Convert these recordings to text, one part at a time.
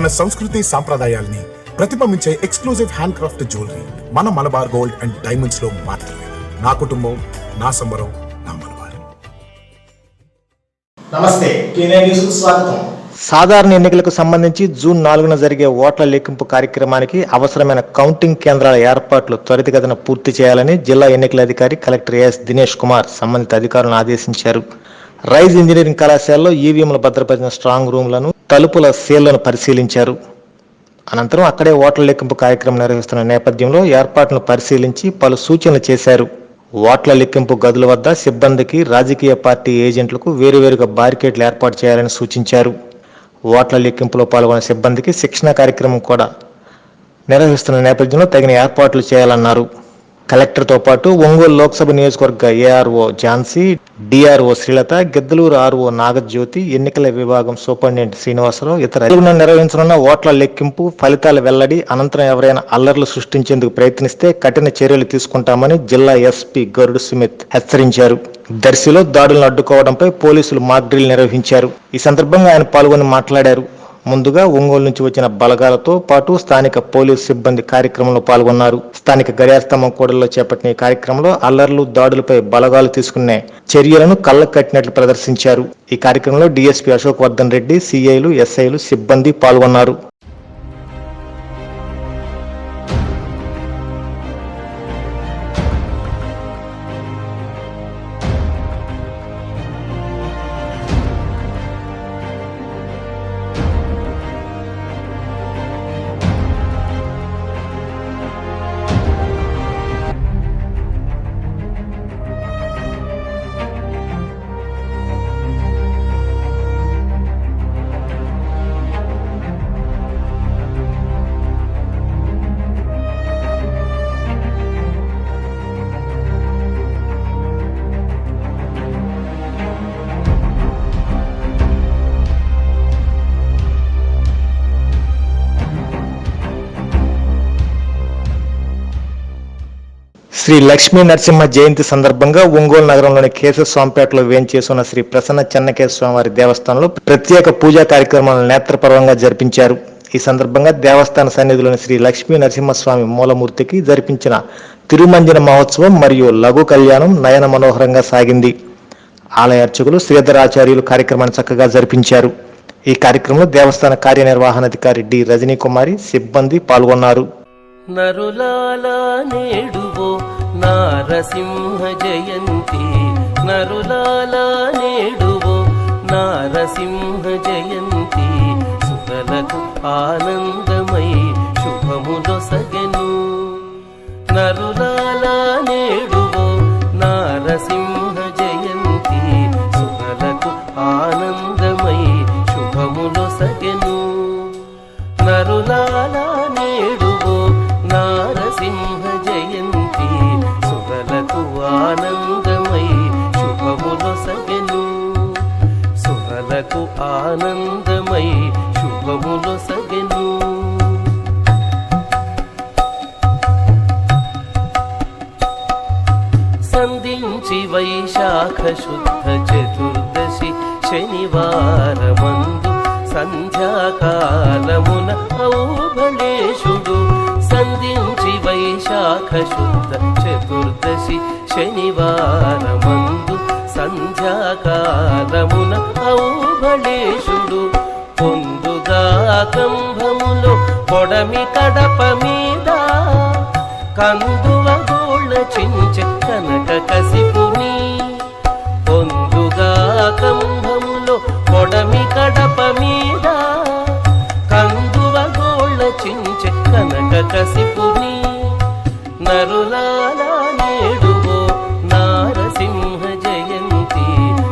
మన సంస్కృతి సాంప్రదాయాల్ని ప్రతిబింబించే ఎక్స్క్లూజివ్ హ్యాండ్ క్రాఫ్ట్ జ్యువెలరీ మన మలబార్ గోల్డ్ అండ్ డైమండ్స్ లో మాత్రమే. నా కుటుంబం, నా సంబరం, నా మలబార్. నమస్తే, టీనే న్యూస్ కు స్వాగతం. సాధారణ ఎన్నికలకు సంబంధించి జూన్ 4న జరిగే ఓట్ల లెక్కింపు కార్యక్రమానికి అవసరమైన కౌంటింగ్ కేంద్రాల ఏర్పాట్లు త్వరితగతిన పూర్తి చేయాలని జిల్లా ఎన్నికల అధికారి కలెక్టర్ ఎస్ దినేష్ కుమార్ సంబంధిత అధికారులను ఆదేశించారు. రైజ్ ఇంజనీరింగ్ కళాశాలలో ఈవీఎంలు భద్రపరిచిన స్ట్రాంగ్ రూమ్లను, తలుపుల సీళ్లను పరిశీలించారు. అనంతరం అక్కడే ఓట్ల లెక్కింపు కార్యక్రమం నిర్వహిస్తున్న నేపథ్యంలో ఏర్పాట్లను పరిశీలించి పలు సూచనలు చేశారు. ఓట్ల లెక్కింపు గదుల వద్ద సిబ్బందికి, రాజకీయ పార్టీ ఏజెంట్లకు వేరువేరుగా బారికేడ్లు ఏర్పాటు చేయాలని సూచించారు. ఓట్ల లెక్కింపులో పాల్గొన్న సిబ్బందికి శిక్షణ కార్యక్రమం కూడా నిర్వహిస్తున్న నేపథ్యంలో తగిన ఏర్పాట్లు చేయాలన్నారు. కలెక్టర్తో పాటు ఒంగోలు లోక్సభ నియోజకవర్గ ARO Jhansi, DRO Srilatha, Giddalur RO Nagajyothi, ఎన్నికల విభాగం సూపరింటెండెంట్ శ్రీనివాసరావు ఇతర నిర్వహించనున్న ఓట్ల లెక్కింపు ఫలితాల వెల్లడి అనంతరం ఎవరైనా అల్లర్లు సృష్టించేందుకు ప్రయత్నిస్తే కఠిన చర్యలు తీసుకుంటామని జిల్లా ఎస్పీ గరుడు సుమిత్ హెచ్చరించారు. దర్శిలో దాడులను అడ్డుకోవడంపై పోలీసులు మాక్ డ్రిల్ నిర్వహించారు. ఈ సందర్భంగా ఆయన పాల్గొని మాట్లాడారు. ముందుగా ఒంగోలు నుంచి వచ్చిన బలగాలతో పాటు స్థానిక పోలీసు సిబ్బంది కార్యక్రమంలో పాల్గొన్నారు. స్థానిక గడియార స్తంభం కూడలిలో చేపట్టిన ఈ కార్యక్రమంలో అల్లర్లు, దాడులపై బలగాలు తీసుకునే చర్యలను కళ్ళకు కట్టినట్లు ప్రదర్శించారు. ఈ కార్యక్రమంలో డీఎస్పీ అశోక్ వర్ధన్ రెడ్డి, సిఐలు, ఎస్ఐలు, సిబ్బంది పాల్గొన్నారు. శ్రీ లక్ష్మీ నరసింహ జయంతి సందర్భంగా ఒంగోలు నగరంలోని కేశవస్వామిపేటలో వేంచేసున్న శ్రీ ప్రసన్న చెన్నకేశ్వర స్వామివారి దేవస్థానంలో ప్రత్యేక పూజా కార్యక్రమాలను నేత్రపర్వంగా జరిపించారు. ఈ సందర్భంగా దేవస్థాన సన్నిధిలోని శ్రీ లక్ష్మీ నరసింహస్వామి మూలమూర్తికి జరిపించిన తిరుమంజన మహోత్సవం మరియు లఘు కళ్యాణం నయన మనోహరంగా సాగింది. ఆలయ అర్చకులు శ్రీధరాచార్యులు కార్యక్రమాన్ని చక్కగా జరిపించారు. ఈ కార్యక్రమంలో దేవస్థాన కార్యనిర్వహణాధికారి డి రజనీ కుమారి, సిబ్బంది పాల్గొన్నారు. నరులాలా నేడువో నారసింహ జయంతి, నరులాలా నేడువో నారసింహ జయంతి, సుతలకు ఆనందమై శుభములొసగెను. నరులాలా నేడువో నారసింహ జయంతి, సుతలకు ఆనందమై శుభములొసగెను. నరులాలా నేడువో నారసింహ జయంతి, సుగలకు ఆనందమై శుభములొసగెను. సుగలకు ఆనందమై శుభములొసగెను. సంధించి వైశాఖ శుద్ధ చతుర్దశి శనివారమందు సంధ్యాకాలమున ఔబళేశుడు, సంధించి వైశాఖ శుద్ధ చతుర్దశి శనివారమందు సంధ్యాకాలమున ఔబళేశుడు, పొందుగా కంభములో పొడమి కడప మీద కందువ గోళ్ళ చించె కనక కసిపుని, పొందుగా కంభములో పొడమి కడప మీద కందువ గోళ్ళ చించె కనక కసిపుని. నరులాలా నేడువో నారసింహ జయంతి,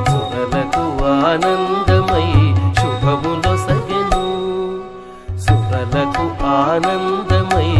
సురలకు ఆనందమై శుభములొసగెను. సురలకు ఆనందమై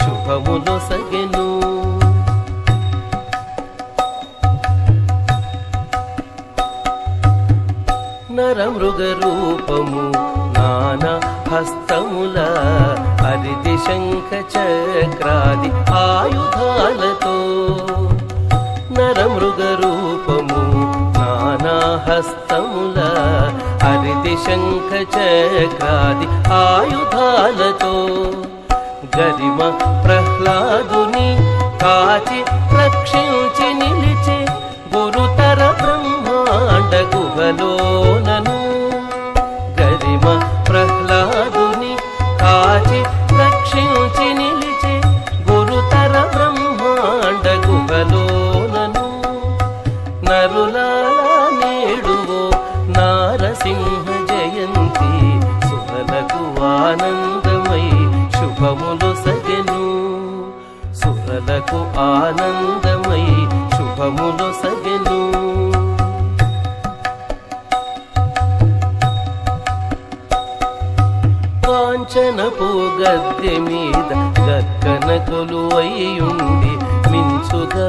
శుభములొసగెను. నరమృగ రూపము నానా హస్తముల హరిది శంఖ చక్రాది ఆయుధాలతో, నరమృగ రూపము నానా హస్తముల హరిది హరిది శంఖ చక్రాది ఆయుధాలతో గరిమ ప్రహ్లాదుని కాచి రక్షించి నిలిచే గురుతర బ్రహ్మాండ గుహలోనను గరిమ ప్రహ్లాదుని కాచి రక్షించి నిలిచే గురుతర బ్రహ్మాండ గుహలోనను నరులాల నేడువో నారసింహ జయంతి సురలకు ఆనందమై శుభములు సగెను సురలకు ఆనందమై శుభములు సగెను కాంచనపు గద్దె మీద గక్కన కొలువైయుండి మించుగా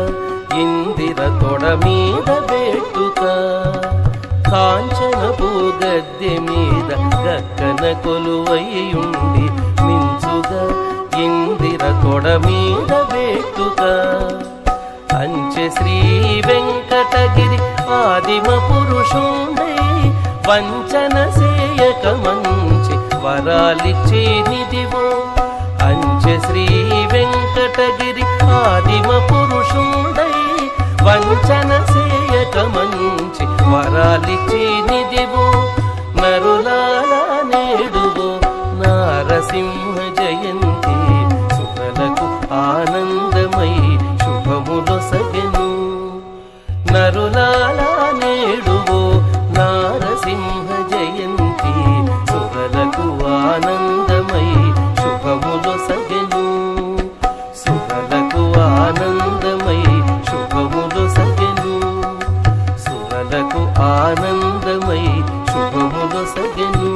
ఇందిర తొడ మీద బెట్టుక కాంచనపు గద్దె మీద గక్కన కొలువైయుండి మించుగా ఇందిర తొడ మీద బెట్టుక అంచె శ్రీ వెంకటగిరి ఆదిమ పురుషుండై వంచన సేయక మంచి వరాలిచ్చే నిధివో అంచె శ్రీ వెంకటగిరి ఆదిమ పురుషుండై వంచన సేయక మంచి వరాలిచ్చే నిధివో నరులాల నేడువో నారసింహ జయంతి సురలకు ఆనందమై శుభములు సగెను నరులాల నేడువో నారసింహ జయంతి సురలకు ఆనందమై శుభములు సగెను సురలకు ఆనందమై శుభములు సగెను సురలకు ఆనందమై శుభములు సగెను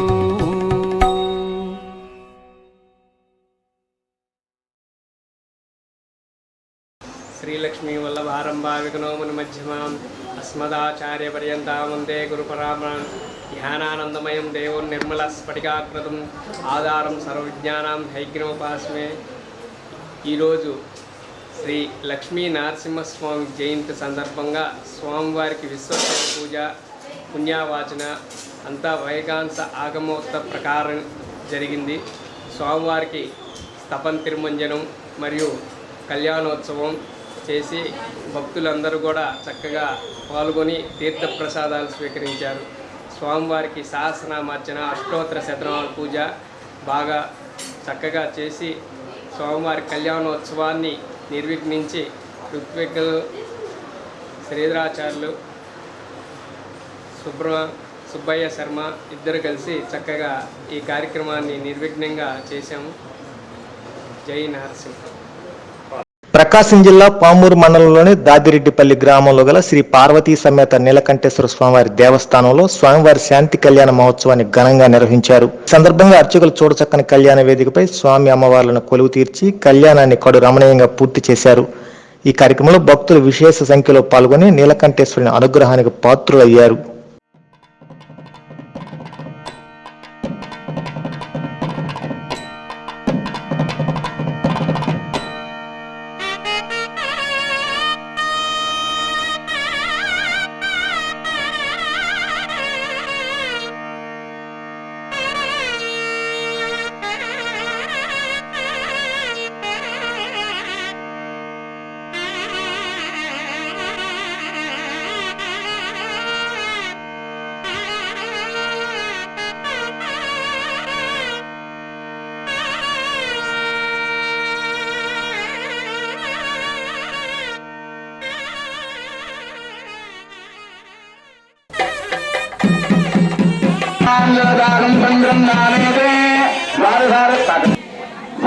శ్రీలక్ష్మీ వల్లభారంభా విఘ్నోముని మధ్యమాం అస్మదాచార్య పర్యంతం వందే గురుపరామం ధ్యానానందమయం దేవం నిర్మల స్ఫటికాకృతం ఆధారం సర్వవిజ్ఞానం హైగ్నోపాస్మే. ఈరోజు శ్రీ లక్ష్మీ నరసింహస్వామి జయంతి సందర్భంగా స్వామివారికి విశ్వకర్మ పూజ పుణ్యావాచన అంతా వైగాంస ఆగమోక్త ప్రకారం జరిగింది. స్వామివారికి స్తపన్ తిరుమంజనం మరియు కళ్యాణోత్సవం చేసి భక్తులందరూ కూడా చక్కగా పాల్గొని తీర్థప్రసాదాలు స్వీకరించారు. స్వామివారికి సహస్రనామార్చన అష్టోత్తర శతనామ పూజ బాగా చక్కగా చేసి స్వామివారి కళ్యాణోత్సవాన్ని నిర్విఘ్నించి ఋత్విక్కులు శ్రీధరాచార్యులు సుబ్బయ్య శర్మ ఇద్దరు కలిసి చక్కగా ఈ కార్యక్రమాన్ని నిర్విఘ్నంగా చేశాము. జై నరసింహ. ప్రకాశం జిల్లా పామూరు మండలంలోని దాదిరెడ్డిపల్లి గ్రామంలో గల శ్రీ పార్వతీ సమేత నీలకంఠేశ్వర స్వామివారి దేవస్థానంలో స్వామివారి శాంతి కళ్యాణ మహోత్సవాన్ని ఘనంగా నిర్వహించారు. ఈ సందర్భంగా అర్చకులు చూడచక్కని కళ్యాణ వేదికపై స్వామి అమ్మవార్లను కొలువు తీర్చి కళ్యాణాన్ని కడు రమణీయంగా పూర్తి చేశారు. ఈ కార్యక్రమంలో భక్తులు విశేష సంఖ్యలో పాల్గొని నీలకంఠేశ్వరుని అనుగ్రహానికి పాత్రులయ్యారు.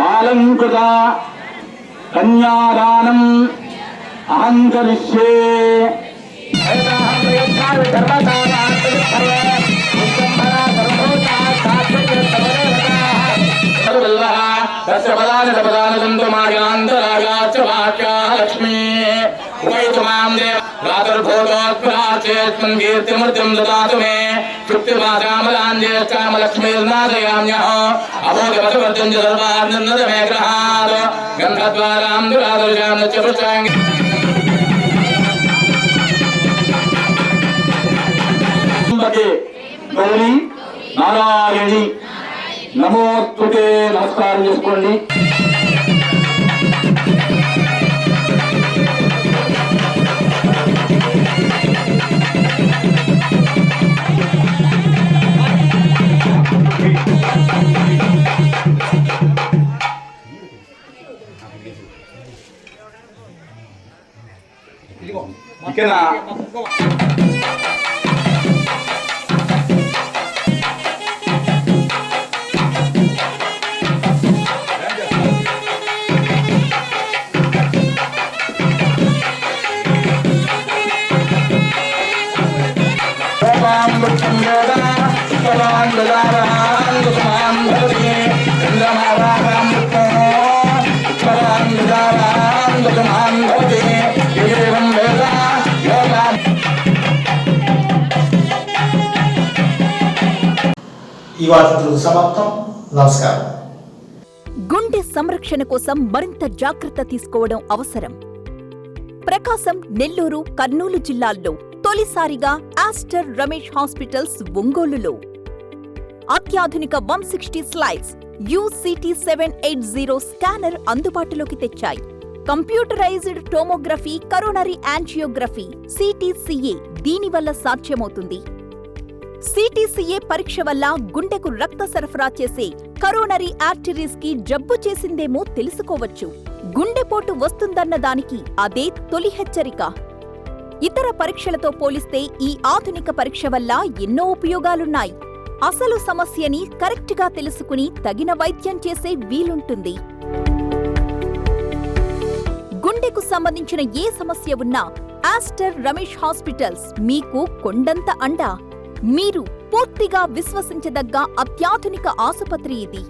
ఆలంకృత కన్యాదానం అహంకరిష్యే. లక్ష్మీ కీర్తిమూర్తిం దదాతు మే తృప్తిమాచామలాంజేష్టామలక్ష్మీర్నాదయామ్యః అభోగమతవర్తం చ సర్వార్ణన్నద మే గ్రహాత్ గంధద్వారాం దురాదర్శాం నచ్చపృష్టాంగి గౌరీ నారాయణి నమోస్తుతే నమస్కారం చేసుకోండి. ఇకనా ఈ వార్తలు సమాప్తం. నమస్కారం. గుండె సంరక్షణ కోసం మరింత జాగ్రత్త తీసుకోవడం అవసరం. ప్రకాశం, నెల్లూరు, కర్నూలు జిల్లాల్లో తొలిసారిగా ఆస్టర్ రమేష్ హాస్పిటల్స్ ఒంగోలులో అత్యాధునిక 160 స్లైడ్స్ UCT 780 స్కానర్ అందుబాటులోకి తెచ్చాయి. Computerised tomography, coronary angiography, CTCA దీనివల్ల సాధ్యమవుతుంది. CTCA పరీక్ష వల్ల గుండెకు రక్త సరఫరా చేసే కరోనరీ ఆర్టరీస్ కి జబ్బు చేసిందేమో తెలుసుకోవచ్చు. గుండెపోటు వస్తుందన్న దానికి అదే తొలి హెచ్చరిక. ఇతర పరీక్షలతో పోలిస్తే ఈ ఆధునిక పరీక్ష వల్ల ఎన్నో ఉపయోగాలున్నాయి. అసలు సమస్యని కరెక్ట్గా తెలుసుకుని తగిన వైద్యం చేసే వీలుంటుంది. గుండెకు సంబంధించిన ఏ సమస్య ఉన్నా ఆస్టర్ రమేష్ హాస్పిటల్స్ మీకు కొండంత అండ. మీరు పూర్తిగా విశ్వసించదగ్గ అత్యాధునిక ఆసుపత్రి ఇది.